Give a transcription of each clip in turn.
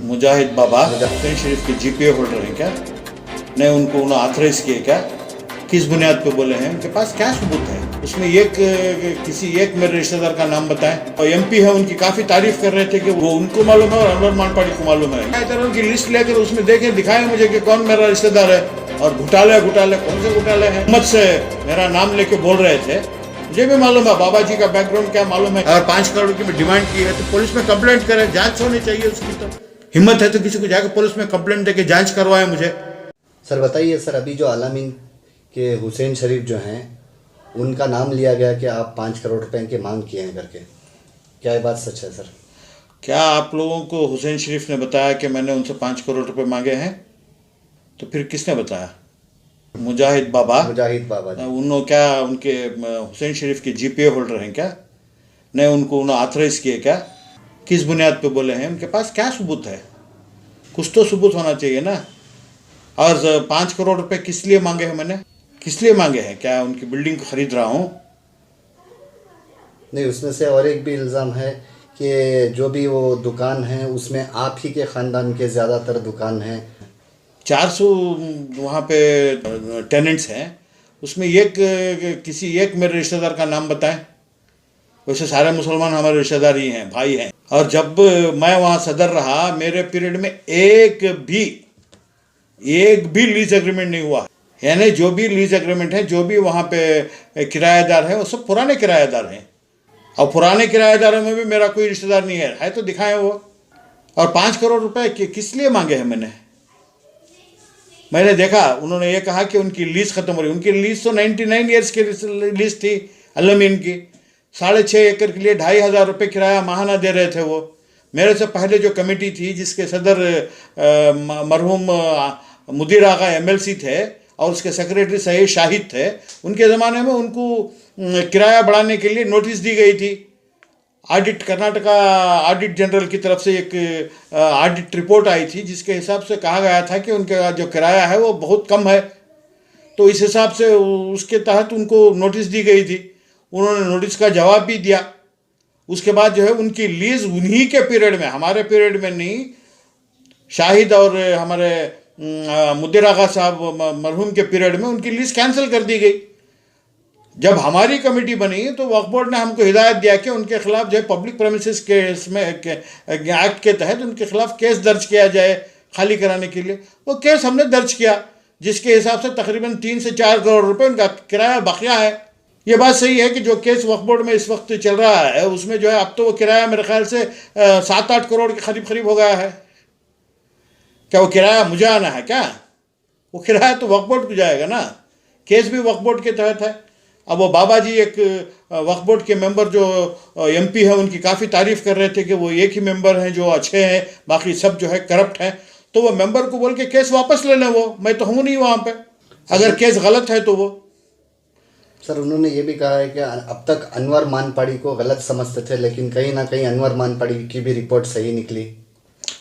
मुजाहिद बाबा हुसैन शरीफ के GPA holder हैं क्या? नहीं, उनको उन्होंने ऑथराइज किए क्या? किस बुनियाद पे बोले हैं? उनके पास क्या सबूत है? उसमें किसी एक मेरे रिश्तेदार का नाम बताएं। और एमपी है, उनकी काफी तारीफ कर रहे थे कि वो उनको मालूम है और अनवर मानपाड़ी को मालूम है। तरह की लिस्ट लेकर उसमें देखें, दिखाएं मुझे कि कौन मेरा रिश्तेदार है और घोटाले कौन से घोटाले हैं। हिम्मत से मेरा नाम लेके बोल रहे थे। मुझे भी मालूम है बाबा जी का बैकग्राउंड क्या मालूम है। अगर 5 करोड़ की डिमांड की है तो पुलिस में कंप्लेंट करें, जांच होनी चाहिए उसकी। तो हिम्मत है तो किसी को जाकर पुलिस में कंप्लेंट देके जांच करवाए मुझे। सर बताइए सर, अभी जो आलामीन के हुसैन शरीफ जो हैं उनका नाम लिया गया कि आप 5 करोड़ रुपए की मांग किए हैं करके, क्या ये बात सच है सर? क्या आप लोगों को हुसैन शरीफ ने बताया कि मैंने उनसे 5 करोड़ रुपए मांगे हैं? तो फिर किसने बताया? मुजाहिद बाबा जी। उन्होंने क्या उनके हुसैन शरीफ के जीपीए होल्डर हैं क्या? नहीं, उनको उन्होंने ऑथराइज किए क्या? किस बुनियाद पे बोले हैं? उनके पास क्या सबूत है? कुछ तो सबूत होना चाहिए ना। और 5 करोड़ रुपए किस लिए मांगे हैं मैंने? किस लिए मांगे हैं? क्या उनकी बिल्डिंग को खरीद रहा हूँ? नहीं, उसमें से और एक भी इल्ज़ाम है कि जो भी वो दुकान है उसमें आप ही के ख़ानदान के ज़्यादातर दुकान हैं। 400 वहाँ पे टेनेंट्स हैं, उसमें किसी एक मेरे रिश्तेदार का नाम बताएं। वैसे सारे मुसलमान हमारे रिश्तेदार ही हैं, भाई हैं। और जब मैं वहाँ सदर रहा, मेरे पीरियड में एक भी लीज एग्रीमेंट नहीं हुआ। यानी जो भी लीज एग्रीमेंट है, जो भी वहाँ पे किराएदार हैं, वो सब पुराने किराएदार हैं। और पुराने किराएदारों में भी मेरा कोई रिश्तेदार नहीं है तो दिखाएं वो। और 5 करोड़ रुपए किस लिए मांगे हैं मैंने देखा उन्होंने ये कहा कि उनकी लीज खत्म हो रही। उनकी लीज तो 99 ईयर्स की लीज थी आलामीन की। 6.5 एकड़ के लिए 2,500 रुपये किराया माहाना दे रहे थे वो। मेरे से पहले जो कमेटी थी जिसके सदर मरहूम मुदीर आगा एमएलसी थे और उसके सेक्रेटरी सईद शाहिद थे, उनके ज़माने में उनको किराया बढ़ाने के लिए नोटिस दी गई थी। कर्नाटका ऑडिट जनरल की तरफ से एक ऑडिट रिपोर्ट आई थी जिसके हिसाब से कहा गया था कि उनका जो किराया है वो बहुत कम है। तो इस हिसाब से उसके तहत उनको नोटिस दी गई थी। उन्होंने नोटिस का जवाब भी दिया। उसके बाद जो है उनकी लीज उन्हीं के पीरियड में, हमारे पीरियड में नहीं, शाहिद और हमारे मुदीर आगा साहब मरहूम के पीरियड में उनकी लीज कैंसिल कर दी गई। जब हमारी कमेटी बनी तो वक्फ बोर्ड ने हमको हिदायत दिया कि उनके खिलाफ जो है पब्लिक प्रेमिसेस केस में एक्ट के तहत उनके खिलाफ केस दर्ज किया जाए खाली कराने के लिए। वो केस हमने दर्ज किया जिसके हिसाब से तकरीबन 3 से 4 करोड़ रुपए उनका किराया बकिया है। ये बात सही है कि जो केस वक्फ बोर्ड में इस वक्त चल रहा है उसमें जो है अब तो वो किराया मेरे ख्याल से 7-8 करोड़ के करीब हो गया है। क्या वो किराया मुझे आना है क्या? वो किराया तो वक्फ बोर्ड को जाएगा ना। केस भी वक्फ बोर्ड के तहत है। अब वो बाबा जी एक वक्फ बोर्ड के मेंबर जो एमपी है उनकी काफ़ी तारीफ कर रहे थे कि वो एक ही मेंबर हैं जो अच्छे हैं, बाकी सब जो है करप्ट हैं। तो वो मेंबर को बोल के केस वापस ले लें। वो मैं तो हूँ नहीं वहाँ पे, अगर केस गलत है तो वो। सर उन्होंने ये भी कहा है कि अब तक अनवर मानपाड़ी को गलत समझते थे, लेकिन कहीं ना कहीं अनवर मानपाड़ी की भी रिपोर्ट सही निकली।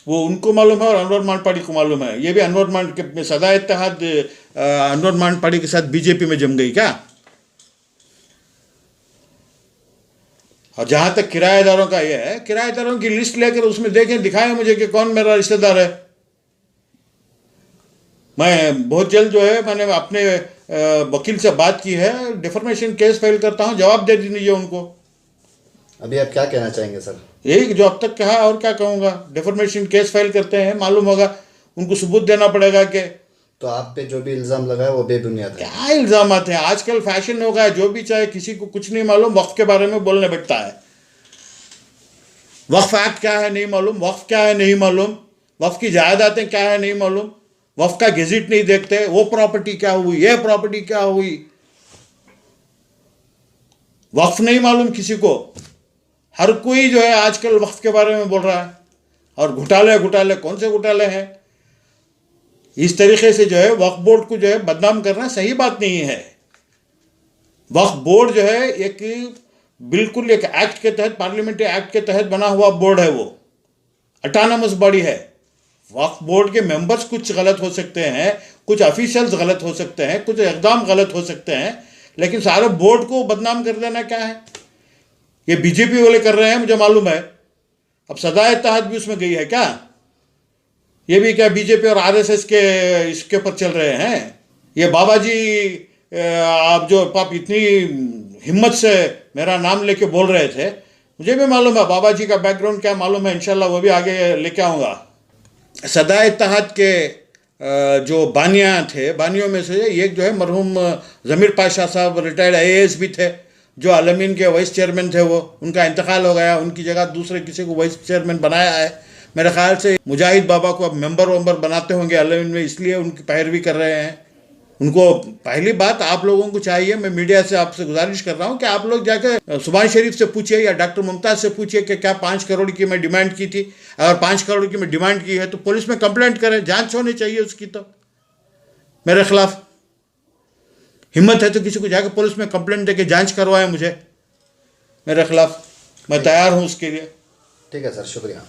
वो उनको मालूम है और अनवर मानपाड़ी को मालूम है। ये भी सदा इत्तेहाद अनवर मानपाड़ी के साथ बीजेपी में जम गई क्या? और जहाँ तक किराएदारों का ये है, किराएदारों की लिस्ट लेकर उसमें देखें, दिखाएं मुझे कि कौन मेरा रिश्तेदार है। मैं बहुत जल्द जो है मैंने अपने वकील से बात की है, डिफॉर्मेशन केस फाइल करता हूँ, जवाब दे दीजिए उनको। अभी आप क्या कहना चाहेंगे सर? यही जो अब तक कहा, और क्या कहूँगा। डिफॉर्मेशन केस फाइल करते हैं, मालूम होगा उनको सबूत देना पड़ेगा कि। तो आप पे जो भी इल्ज़ाम लगा है वो बेबुनियाद है। क्या इल्ज़ाम हैं? आजकल फैशन हो गया, जो भी चाहे, किसी को कुछ नहीं मालूम वक्फ के बारे में बोलने बैठता है। वक्फ एक्ट क्या है नहीं मालूम, वक्फ क्या है नहीं मालूम, वक्फ की जायदादें क्या है नहीं मालूम, वक्फ का गेजेट नहीं देखते, वो प्रॉपर्टी क्या हुई, ये प्रॉपर्टी क्या हुई। वक्फ नहीं मालूम किसी को। हर कोई जो है आजकल वक्फ के बारे में बोल रहा है। और घोटाले कौन से घोटाले हैं? इस तरीके से जो है वक्फ बोर्ड को जो है बदनाम करना सही बात नहीं है। वक्फ बोर्ड जो है एक बिल्कुल एक एक्ट के तहत, पार्लियामेंट्री एक्ट के तहत बना हुआ बोर्ड है। वो ऑटोनमस बॉडी है। वक्फ बोर्ड के मेंबर्स कुछ गलत हो सकते हैं, कुछ ऑफिशियल्स गलत हो सकते हैं, कुछ इकदाम गलत हो सकते हैं, लेकिन सारे बोर्ड को बदनाम कर देना क्या है? ये बीजेपी वाले कर रहे हैं, मुझे मालूम है। अब सदा इत्तेहाद भी उसमें गई है क्या? ये भी क्या बीजेपी और आरएसएस के इसके ऊपर चल रहे हैं? ये बाबा जी आप जो आप इतनी हिम्मत से मेरा नाम लेके बोल रहे थे, मुझे भी मालूम है बाबा जी का बैकग्राउंड क्या मालूम है, इंशाल्लाह वो भी आगे लेके आऊँगा। सदा इत्तेहाद के जो बानिया थे, बानियों में से एक जो है मरहूम ज़मीर पाशा साहब रिटायर्ड आईएएस भी थे, जो अलमीन के वाइस चेयरमैन थे। वो उनका इंतकाल हो गया, उनकी जगह दूसरे किसी को वाइस चेयरमैन बनाया है। मेरे ख्याल से मुजाहिद बाबा को अब मेंबर वंबर बनाते होंगे अलमीन में, इसलिए उनकी पैरवी कर रहे हैं। उनको पहली बात आप लोगों को चाहिए, मैं मीडिया से आपसे गुजारिश कर रहा हूं कि आप लोग जाकर सुभान शरीफ से पूछिए या डॉक्टर मुमताज़ से पूछिए कि क्या 5 करोड़ की मैं डिमांड की थी। अगर 5 करोड़ की मैं डिमांड की है तो पुलिस में कंप्लेंट करें, जांच होनी चाहिए उसकी। तो मेरे खिलाफ हिम्मत है तो किसी को जाकर पुलिस में कंप्लेंट देके जांच करवाएं मुझे, मेरे खिलाफ। मैं तैयार हूं उसके लिए। ठीक है सर, शुक्रिया।